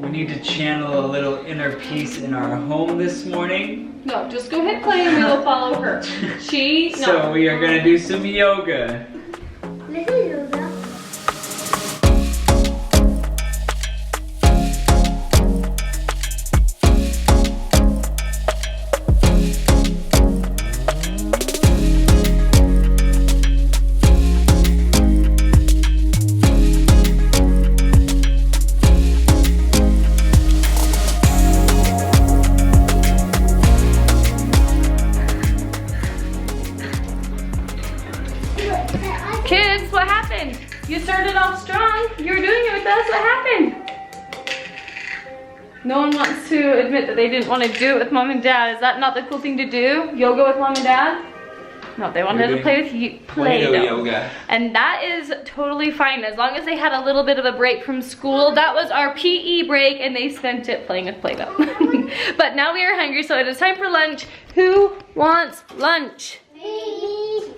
We need to channel a little inner peace in our home this morning. No, just go ahead, play, and we will follow her. So we are gonna do some yoga. Little yoga. Kids, what happened? You started off strong. You were doing it with us. What happened? No one wants to admit that they didn't want to do it with mom and dad. Is that not the cool thing to do? Yoga with mom and dad? No, they wanted to play with you. Play-Doh yoga. And that is totally fine as long as they had a little bit of a break from school. That was our PE break and they spent it playing with Play-Doh. But now we are hungry, so it is time for lunch. Who wants lunch?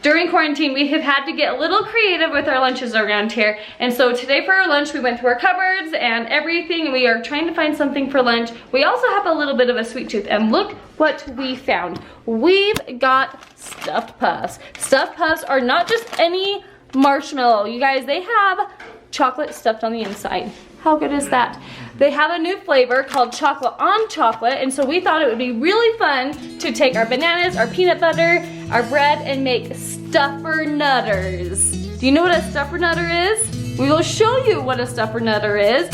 During quarantine, we have had to get a little creative with our lunches around here. And so today for our lunch, we went through our cupboards and everything. We are trying to find something for lunch. We also have a little bit of a sweet tooth. And look what we found. We've got stuffed puffs. Stuffed puffs are not just any marshmallow. You guys, they have chocolate stuffed on the inside. How good is that? They have a new flavor called chocolate on chocolate, and so we thought it would be really fun to take our bananas, our peanut butter, our bread, and make stuffer nutters. Do you know what a stuffer nutter is? We will show you what a stuffer nutter is.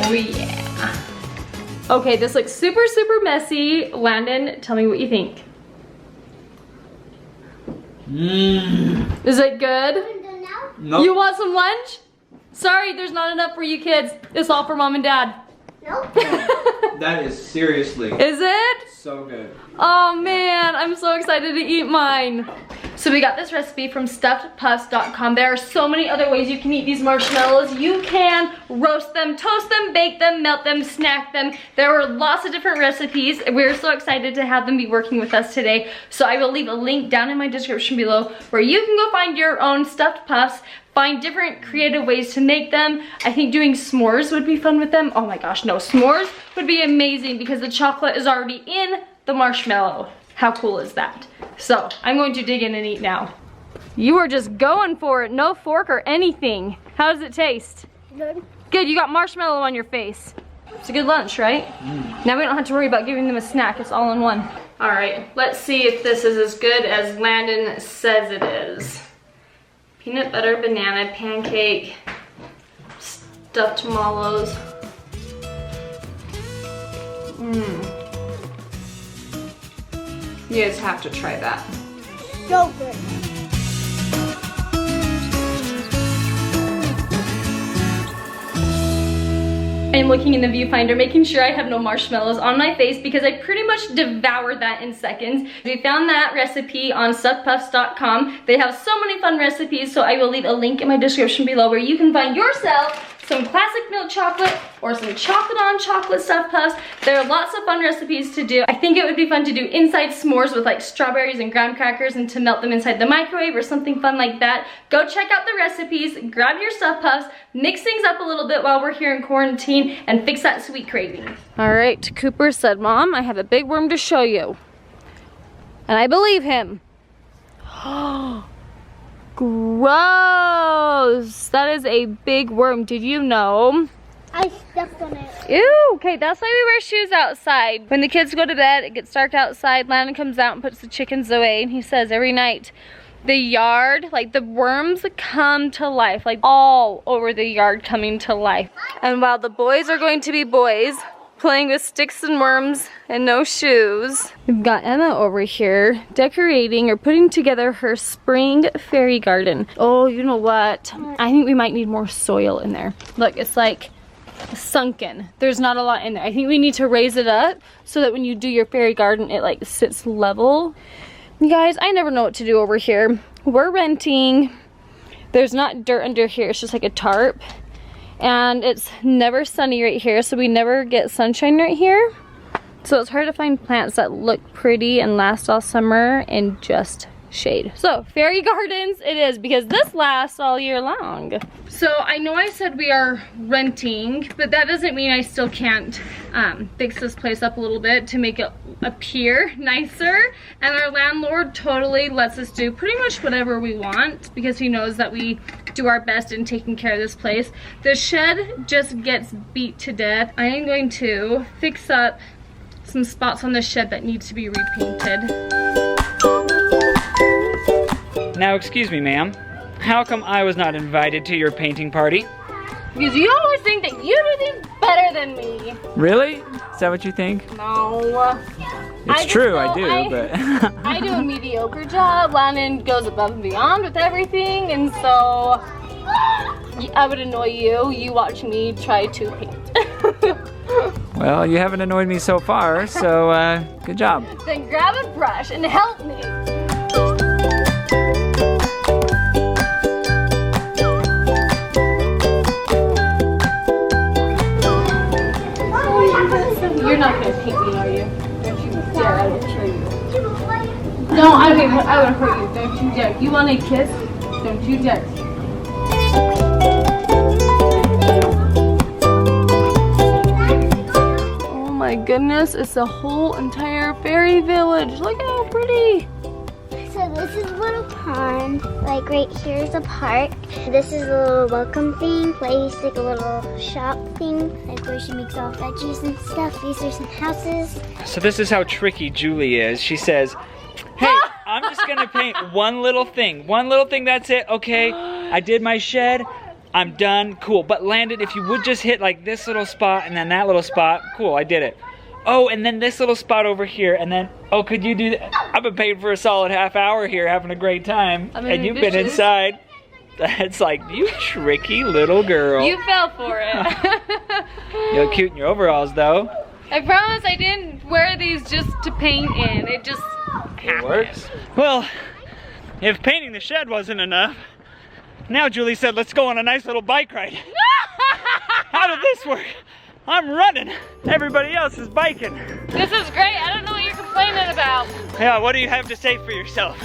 Oh yeah. Okay, this looks super messy. Landon, tell me what you think. Is it good? Nope. You want some lunch? Sorry, there's not enough for you kids. It's all for mom and dad. Nope. That is seriously Is it? so good. Oh man, I'm so excited to eat mine. So we got this recipe from stuffedpuffs.com. There are so many other ways you can eat these marshmallows. You can roast them, toast them, bake them, melt them, snack them. There were lots of different recipes. We're so excited to have them be working with us today. So I will leave a link down in my description below where you can go find your own stuffed puffs. Find different creative ways to make them. I think doing s'mores would be fun with them. Oh my gosh, no, s'mores would be amazing because the chocolate is already in the marshmallow. How cool is that? So I'm going to dig in and eat now. You are just going for it, no fork or anything. How does it taste? Good. Good, you got marshmallow on your face. It's a good lunch, right? Now we don't have to worry about giving them a snack, it's all in one. All right, let's see if this is as good as Landon says it is. Peanut butter, banana, pancake, stuffed mallows. You guys have to try that. So good. I'm looking in the viewfinder, making sure I have no marshmallows on my face because I pretty much devoured that in seconds. We found that recipe on stuffedpuffs.com. They have so many fun recipes, so I will leave a link in my description below where you can find yourself some classic milk chocolate or some chocolate on chocolate stuffed puffs. There are lots of fun recipes to do. I think it would be fun to do inside s'mores with like strawberries and graham crackers and to melt them inside the microwave or something fun like that. Go check out the recipes, grab your stuffed puffs, mix things up a little bit while we're here in quarantine and fix that sweet craving. All right, Cooper said, Mom, I have a big worm to show you. And I believe him. Gross! That is a big worm. Did you know? I stepped on it. Ew! Okay, that's why we wear shoes outside. When the kids go to bed, it gets dark outside. Landon comes out and puts the chickens away, and he says every night, the yard, like the worms come to life, like all over the yard coming to life. And while the boys are going to be boys, playing with sticks and worms and no shoes. We've got Emma over here decorating or putting together her spring fairy garden. Oh, you know what? I think we might need more soil in there. Look, it's like sunken. There's not a lot in there. I think we need to raise it up so that when you do your fairy garden, it like sits level. You guys, I never know what to do over here. We're renting. There's not dirt under here. It's just like a tarp. And it's never sunny right here, so we never get sunshine right here. So it's hard to find plants that look pretty and last all summer in just shade. So fairy gardens it is, because this lasts all year long. So I know I said we are renting, but that doesn't mean I still can't fix this place up a little bit to make it appear nicer. And our landlord totally lets us do pretty much whatever we want, because he knows that we do our best in taking care of this place. The shed just gets beat to death. I am going to fix up some spots on the shed that need to be repainted. Now, excuse me, ma'am. How come I was not invited to your painting party? Because you always think that you do things better than me. Really? Is that what you think? No. It's true, I do, but... I do a mediocre job. Landon goes above and beyond with everything, and so I would annoy you. You watch me try to paint. Well, you haven't annoyed me so far, so good job. Then grab a brush and help me. You're not gonna paint me, are you? Don't you dare, I will kill you. No, I would hurt you. Don't you dare. You want a kiss? Don't you dare. Oh my goodness, it's the whole entire fairy village. Look how pretty. So this is a little pond. Like right here is a park. This is a little welcome thing, place, like a little shop thing, like where she makes all veggies and stuff. These are some houses. So this is how tricky Julie is. She says, hey, I'm just gonna paint one little thing. One little thing, that's it, okay? I did my shed, I'm done, cool. But Landon, if you would just hit like this little spot and then that little spot, cool, I did it. Oh, and then this little spot over here, and then, oh, could you do that? I've been painting for a solid half hour here, having a great time, and you've been inside. It's like, you tricky little girl. You fell for it. You look cute in your overalls, though. I promise I didn't wear these just to paint in. It just It works. Well, if painting the shed wasn't enough, now Julie said, let's go on a nice little bike ride. How did this work? I'm running. Everybody else is biking. This is great. I don't know what you're complaining about. Yeah, what do you have to say for yourself?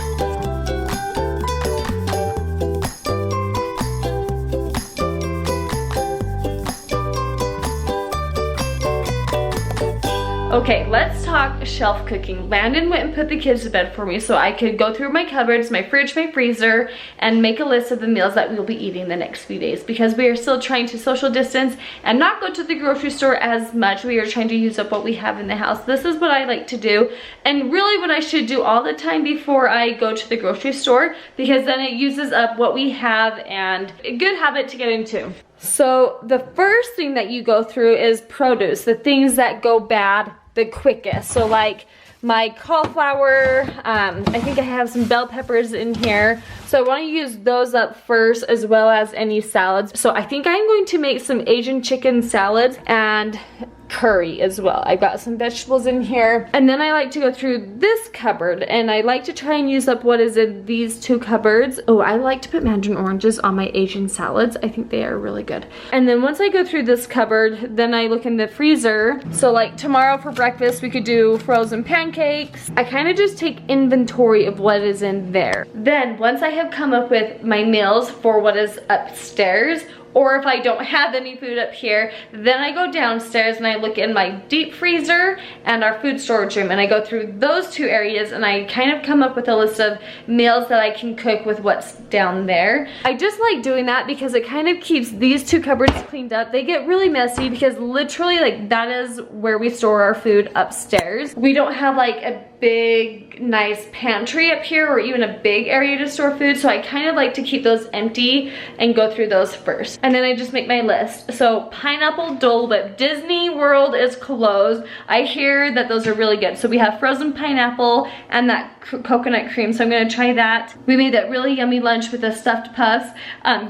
Okay, let's talk shelf cooking. Landon went and put the kids to bed for me so I could go through my cupboards, my fridge, my freezer, and make a list of the meals that we'll be eating the next few days, because we are still trying to social distance and not go to the grocery store as much. We are trying to use up what we have in the house. This is what I like to do, and really what I should do all the time before I go to the grocery store, because then it uses up what we have, and a good habit to get into. So the first thing that you go through is produce, the things that go bad the quickest. So like my cauliflower, I think I have some bell peppers in here. So I want to use those up first, as well as any salads. So I think I'm going to make some Asian chicken salads and curry as well. I've got some vegetables in here. And then I like to go through this cupboard, and I like to try and use up what is in these two cupboards. Oh, I like to put mandarin oranges on my Asian salads. I think they are really good. And then once I go through this cupboard, then I look in the freezer. So like tomorrow for breakfast, we could do frozen pancakes. I kind of just take inventory of what is in there. Then once I have come up with my meals for what is upstairs, or if I don't have any food up here, then I go downstairs and I look in my deep freezer and our food storage room, and I go through those two areas, and I kind of come up with a list of meals that I can cook with what's down there. I just like doing that because it kind of keeps these two cupboards cleaned up. They get really messy because literally like that is where we store our food upstairs. We don't have like a big nice pantry up here or even a big area to store food, so I kind of like to keep those empty and go through those first. And then I just make my list. So pineapple Dole Whip. Disney World is closed. I hear that those are really good. So we have frozen pineapple and that coconut cream, so I'm gonna try that. We made that really yummy lunch with the stuffed puffs.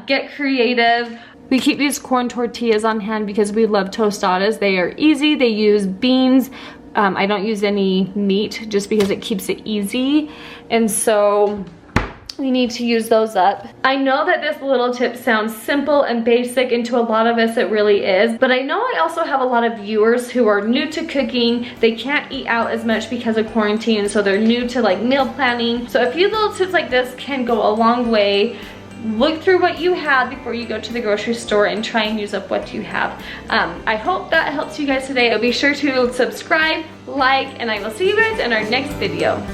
Get creative. We keep these corn tortillas on hand because we love tostadas. They are easy, they use beans. I don't use any meat just because it keeps it easy. And so we need to use those up. I know that this little tip sounds simple and basic, and to a lot of us it really is, but I know I also have a lot of viewers who are new to cooking. They can't eat out as much because of quarantine, so they're new to like meal planning. So a few little tips like this can go a long way. Look through what you have before you go to the grocery store and try and use up what you have. I hope that helps you guys today. Be sure to subscribe, like, and I will see you guys in our next video.